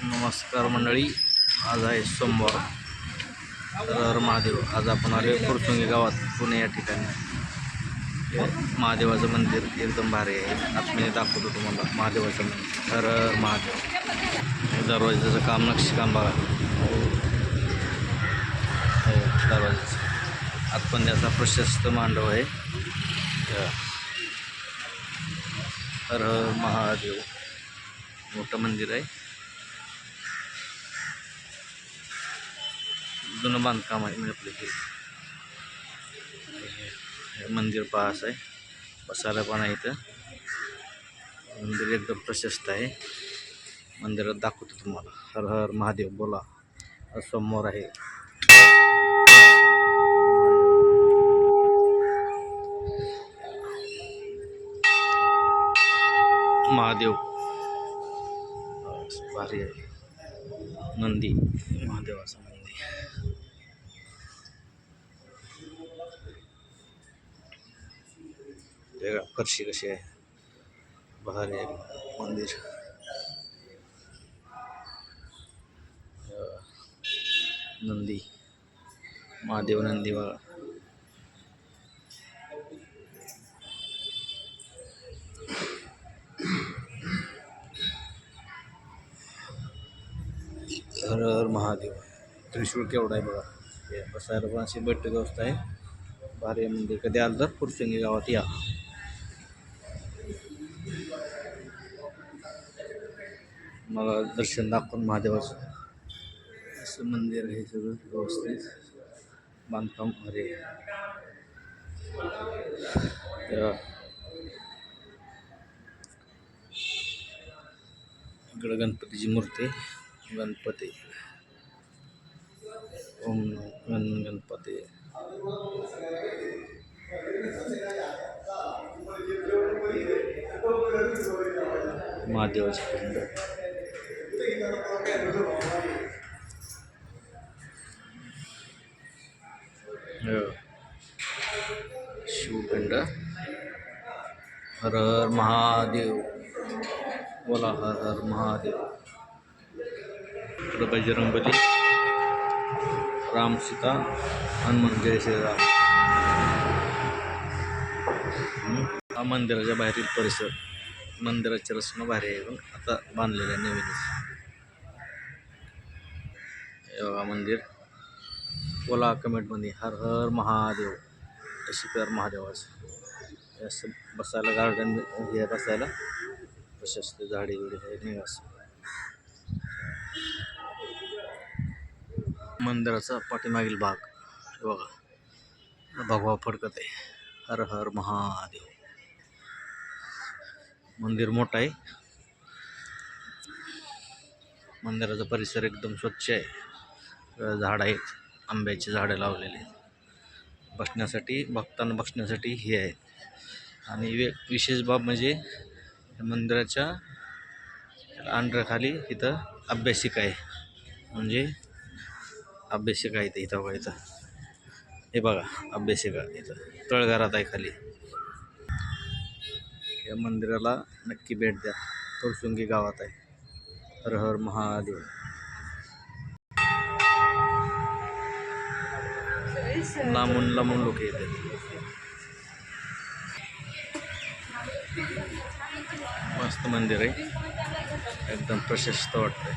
नमस्कार मंडळी, आज आहे सोमवार. तर महादेव आज आपण आले फुरसुंगी गावात, पुणे या ठिकाणी. महादेवाचं मंदिर एकदम भारी आहे. आतमध्ये दाखवतो तुम्हाला महादेवाचं मंदिर. तर महादेव दरवाजाचं काम, नक्षीकाम बघा. दरवाजाचं आतमध्याचा प्रशस्त मांडव आहे. हर महादेव मोठं मंदिर आहे. जुनं बांधकाम आहे. म्हणजे आपलं हे मंदिर पास आहे. बसायला पण आहे. इथं मंदिर एकदम प्रशस्त आहे. मंदिरात दाखवतो तुम्हाला. हर हर महादेव बोला. समोर आहे महादेव, भारी आहे. नंदी, महादेवाचा नंदी. बघा फरशी कशी आहे, भारी आहे मंदिर. नंदी, महादेव नंदी बघा. हर हर महादेव. त्रिशूळ केवढा आहे बघा. हे बसायला पण अशी बैठक व्यवस्था आहे. भारी मंदिर. कधी आलं तर फुरसुंगी गावात या. मला दर्शन दाखवून महादेवाचं असं मंदिर आहे. सगळं व्यवस्थित बांधकाम भारी आहे. इकडं गणपतीची मूर्ती. गणपती, ओम गणपती. महादेवाची पिंड. शिवपिंड. हर हर महादेव बोला. हर हर महादेव. इकडं बजरंगबली, राम सीता, हनुमान, जय श्रीराम. हा मंदिराच्या बाहेरील परिसर. मंदिराची रचना भारी आहे. पण आता बांधलेलं आहे नवीनच. हे बघा मंदिर. बोला कमेंटमध्ये हर हर महादेव अशी कर महादेवाचं. असं बसायला गार्डन हे, बसायला प्रशस्त झाडी बिडी आहे. निवास मंदिराचा पाठीमागील भाग बघा. भगवा फडकत आहे. हर हर महादेव. मंदिर मोठं आहे. मंदिराचा परिसर एकदम स्वच्छ आहे. झाड आहेत, आंब्याची झाडं लावलेली आहेत. बसण्यासाठी, भक्तांना बसण्यासाठी हे आहे. आणि विशेष बाब म्हणजे मंदिराच्या अंडराखाली इथं अभ्यासिका आहे. म्हणजे अभ्यासिका आहे इथं बघा. इथं हे बघा अभ्यासिका इथं तळघरात आहे खाली. या मंदिराला नक्की भेट द्या. फुरसुंगी गावात आहे. हर हर महादेव. लांबून लांबून लोक येतात. मस्त मंदिर आहे. एकदम प्रशस्त वाटतंय.